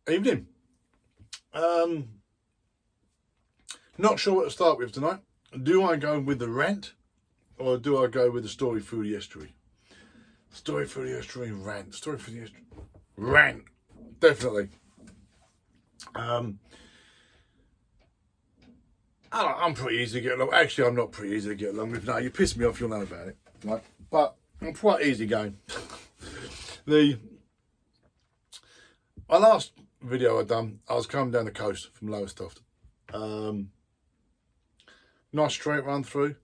Evening. Not sure what to start with tonight. Do I go with the rant or do I go with the story through the estuary? Story through the estuary, rant. Story through the estuary, rant. Definitely. I'm pretty easy to get along. Actually, I'm not pretty easy to get along with. No, you piss me off, you'll know about it. Right? But I'm quite easy going. My last video I done, I was coming down the coast from Lowestoft. Nice straight run through.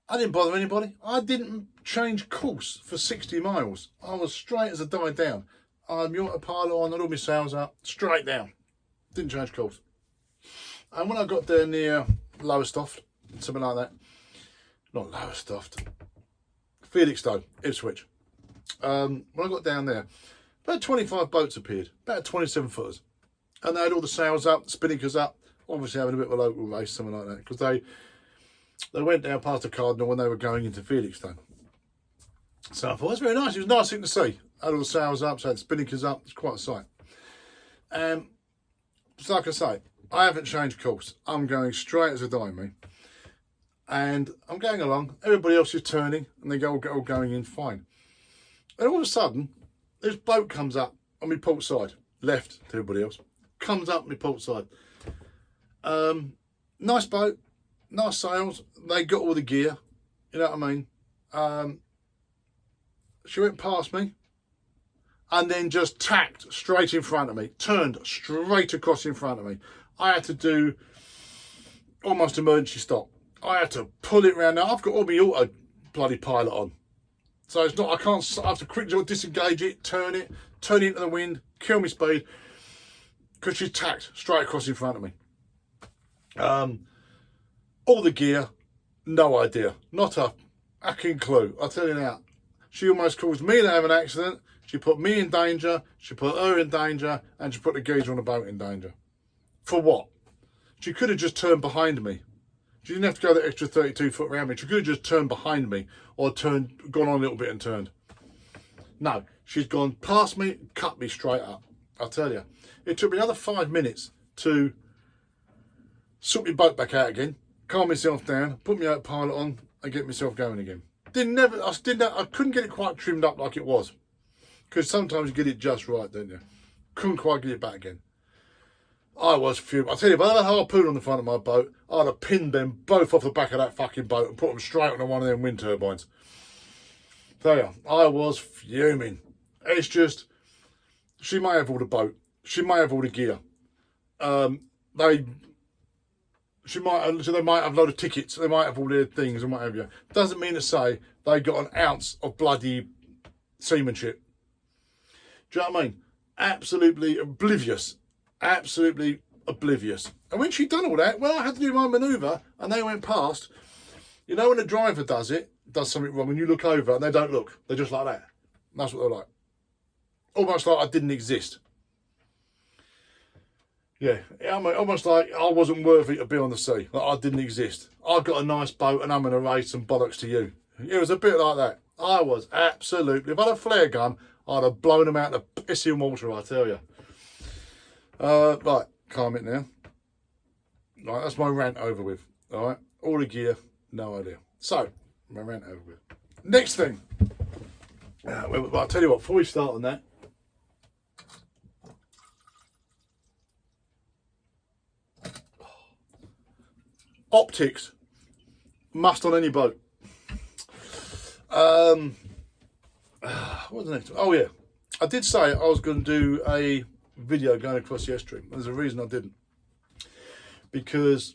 I didn't bother anybody. I didn't change course for 60 miles. I was straight as I died down. I had my autopilot on, had all my sails up, straight down. Didn't change course. And when I got there near Lowestoft, something like that, not Lowestoft, Felixstowe, Ipswich. When I got down there, about 25 boats appeared, about 27 footers. And they had all the sails up, spinnakers up, obviously having a bit of a local race, something like that, because they went down past the Cardinal when they were going into Felixstowe. So I thought, it's very nice. It was a nice thing to see. Had all the sails up, so had spinnakers up. It's quite a sight. So like I say, I haven't changed course. I'm going straight as a dime, and I'm going along. Everybody else is turning, and they all going in fine. And all of a sudden, this boat comes up on my port side, left to everybody else. Comes up on my port side. Nice boat, nice sails. They got all the gear. You know what I mean? She went past me, and then just tacked straight in front of me. Turned straight across in front of me. I had to do almost emergency stop. I had to pull it round. Now I've got all my auto bloody pilot on, so it's not. I have to quickly disengage it, turn it into the wind, kill me speed, because she tacked straight across in front of me. All the gear, no idea, not a fucking clue. I'll tell you now. She almost caused me to have an accident. She put me in danger. She put her in danger, and she put the geezer on the boat in danger. For what? She could have just turned behind me. She didn't have to go that extra 32 foot around me. She could have just turned behind me or gone on a little bit and turned. No, she's gone past me, cut me straight up. I'll tell you. It took me another 5 minutes to sort my boat back out again, calm myself down, put my autopilot on, and get myself going again. I couldn't get it quite trimmed up like it was. Because sometimes you get it just right, don't you? Couldn't quite get it back again. I was fuming. I tell you, if I had a harpoon on the front of my boat, I'd have pinned them both off the back of that fucking boat and put them straight onto one of them wind turbines. Tell you, I was fuming. It's just, she may have all the boat. She may have all the gear. They might have a load of tickets. They might have all their things and what have you. Doesn't mean to say they got an ounce of bloody seamanship. Do you know what I mean? Absolutely oblivious. Absolutely oblivious. And when she'd done all that, well, I had to do my manoeuvre and they went past. You know when the driver does something wrong, and you look over and they don't look. They're just like that. And that's what they're like. Almost like I didn't exist. Yeah, almost like I wasn't worthy to be on the sea. Like I didn't exist. I got a nice boat and I'm going to raise some bollocks to you. It was a bit like that. I was absolutely, if I had a flare gun, I'd have blown them out of the pissing water, I tell you. Right, calm it now. Right, that's my rant over with. All right, all the gear, no idea. So, my rant over with. Next thing. Well, I'll tell you what, before we start on that, optics, must on any boat. What was the next one? Oh yeah, I did say I was going to do a video going across the estuary. There's a reason I didn't, because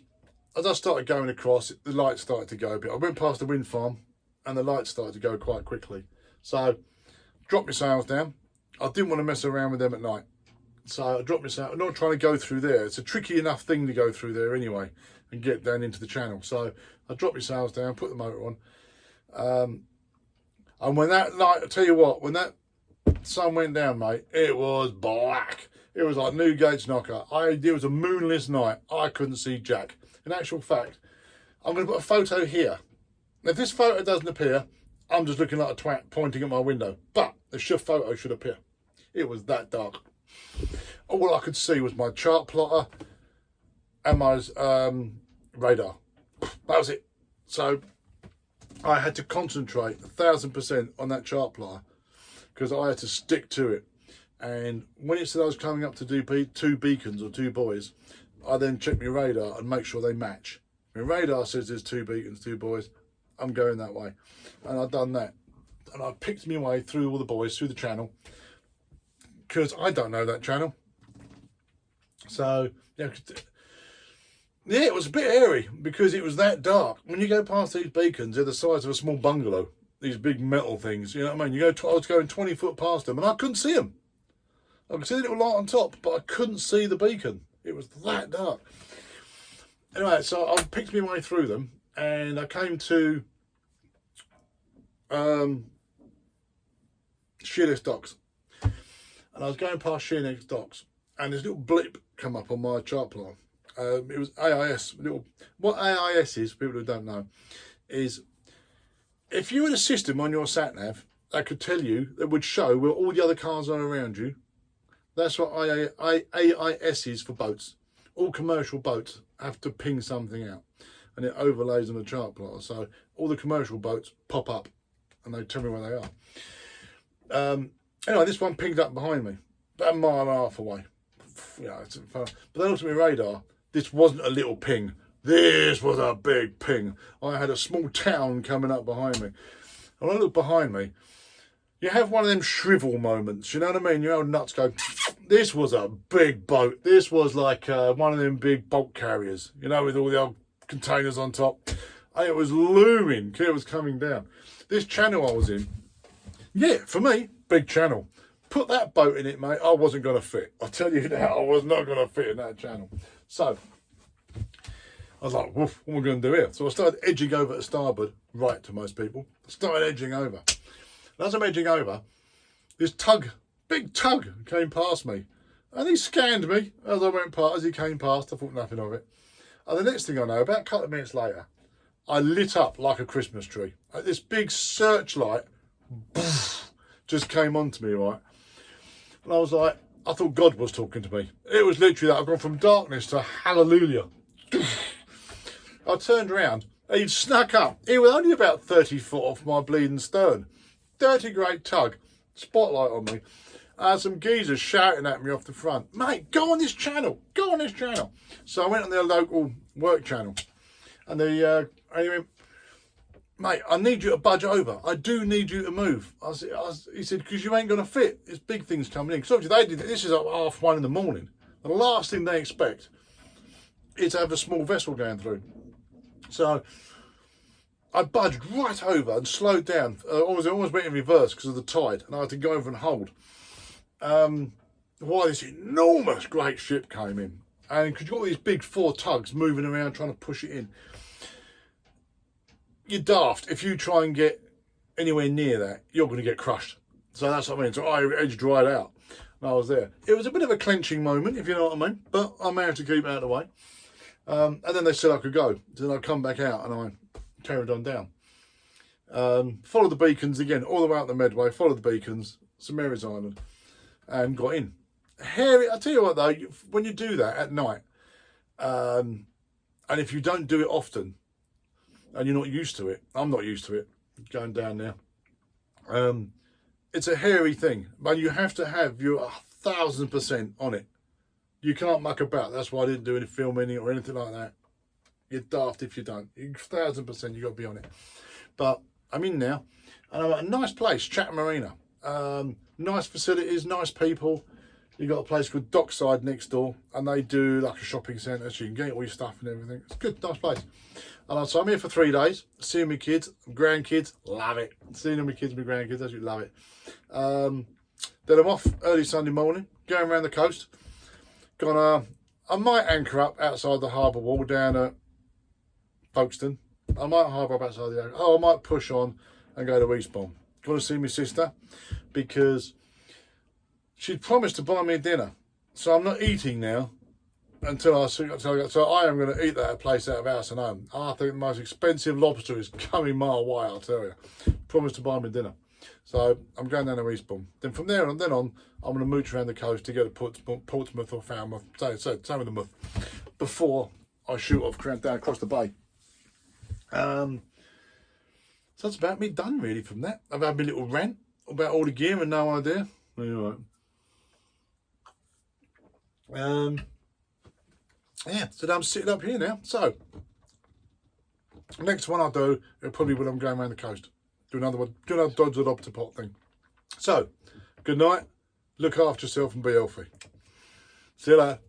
as I started going across, the lights started to go a bit. I went past the wind farm and the lights started to go quite quickly, so dropped my sails down. I didn't want to mess around with them at night, so I dropped my sails. I'm not trying to go through there. It's a tricky enough thing to go through there anyway and get down into the channel. So I dropped my sails down, put the motor on, and when that light, I tell you what, when that sun went down, mate, it was black. It was like Newgate's knocker. It was a moonless night. I couldn't see jack. In actual fact, I'm going to put a photo here. If this photo doesn't appear, I'm just looking like a twat pointing at my window. But the photo should appear. It was that dark. All I could see was my chart plotter and my radar. That was it. So I had to concentrate 1,000% on that chart plotter because I had to stick to it. And when it said I was coming up to do 2 beacons or 2 buoys, I then check my radar and make sure they match. My radar says there's 2 beacons, 2 buoys. I'm going that way. And I've done that. And I picked my way through all the buoys, through the channel, because I don't know that channel. So, yeah, it was a bit airy because it was that dark. When you go past these beacons, they're the size of a small bungalow. These big metal things, you know what I mean? I was going 20 foot past them and I couldn't see them. I could see the little light on top, but I couldn't see the beacon. It was that dark. Anyway, so I picked my way through them and I came to Sheerness Docks. And I was going past Sheerness Docks and this little blip come up on my chart plotter. It was AIS. What AIS is, people who don't know, is if you had a system on your sat nav that could tell you, that would show where all the other cars are around you. That's what AIS is for boats. All commercial boats have to ping something out, and it overlays on the chart plotter. So all the commercial boats pop up, and they tell me where they are. Anyway, this one pinged up behind me, about a mile and a half away. But then I looked at my radar. This wasn't a little ping. This was a big ping. I had a small town coming up behind me. And when I looked behind me, you have one of them shrivel moments. You know what I mean? Your old nuts go, this was a big boat. This was like one of them big bulk carriers, you know, with all the old containers on top. And it was looming. It was coming down. This channel I was in, yeah, for me, big channel. Put that boat in it, mate, I wasn't going to fit. I tell you now, I was not going to fit in that channel. So I was like, woof, what am I going to do here? So I started edging over to starboard, right to most people. I started edging over. And as I'm edging over, this tug, big tug, came past me. And he scanned me as I went past, as he came past. I thought nothing of it. And the next thing I know, about a couple of minutes later, I lit up like a Christmas tree. Like this big searchlight just came onto me, right? And I was like, I thought God was talking to me. It was literally that. I've gone from darkness to hallelujah. I turned around. He'd snuck up. He was only about 30 foot off my bleeding stern. Dirty great tug. Spotlight on me. Some geezers shouting at me off the front. Mate, go on this channel. Go on this channel. So I went on their local work channel. And he went, mate, I need you to budge over. I do need you to move. He said, because you ain't going to fit. There's big things coming in. Because obviously they did this is at 1:30 in the morning. The last thing they expect is to have a small vessel going through. So I budged right over and slowed down. I almost went in reverse because of the tide. And I had to go over and hold. While this enormous great ship came in. And because you've got all these big 4 tugs moving around trying to push it in. You're daft. If you try and get anywhere near that, you're going to get crushed. So that's what I mean. So I edged right out. And I was there. It was a bit of a clenching moment, if you know what I mean. But I managed to keep it out of the way. And then they said I could go. So then I come back out and I carried on down. Followed the beacons again, all the way out the Medway. Followed the beacons, St Mary's Island, and got in. Hairy. I tell you what though, when you do that at night, and if you don't do it often, and you're not used to it, I'm not used to it, going down there. It's a hairy thing, but you have to have your 1,000% on it. You can't muck about. That's why I didn't do any filming or anything like that. You're daft if you don't. 1,000% you got to be on it. But I'm in now, and I'm at a nice place, Chatham Marina. Nice facilities, nice people. You got a place called Dockside next door, and they do like a shopping centre, so you can get all your stuff and everything. It's a good, nice place. And so I'm here for 3 days, seeing my kids, grandkids, love it. Seeing all my kids and my grandkids, absolutely love it. Then I'm off early Sunday morning, going around the coast. I might anchor up outside the harbour wall down at Folkestone. I might harbour up outside the. I might push on and go to Eastbourne. Going to see my sister because she'd promised to buy me a dinner, so I'm not eating now until I see. So I am going to eat that at a place out of house and home. I think the most expensive lobster is coming my way. I'll tell you. Promised to buy me dinner. So I'm going down to Eastbourne. Then from there on, I'm going to mooch around the coast to get to Portsmouth or Falmouth, so some of the month, before I shoot off down across the bay. So that's about me done really from that. I've had my little rant about all the gear and no idea. Anyway. Yeah, so I'm sitting up here now. So next one I'll do, it'll probably when I'm going around the coast. Do another one, do another Dodge the Optipot thing. So, good night, look after yourself and be healthy. See you later.